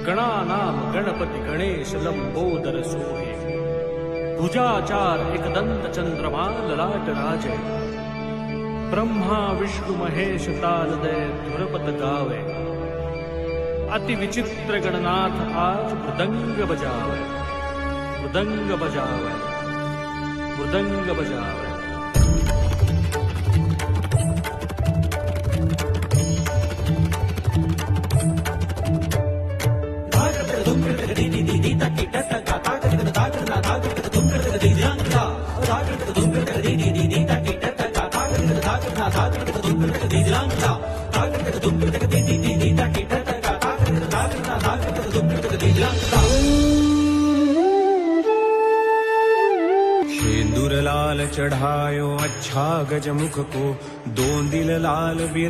गणानाम गणपति गणेश लंबोदर सोहे। भुजाचार एकदंत चंद्रमा ललाट राजे। ब्रह्मा विष्णु महेश तालदय धुरपत गावे। अति विचित्र गणनाथ आज मृदंग बजावे। मृदंग बजावे, मृदंग बजावे। शेंदूर लाल चढ़ायो अच्छा गजमुख को, दो दिल लाल बिरा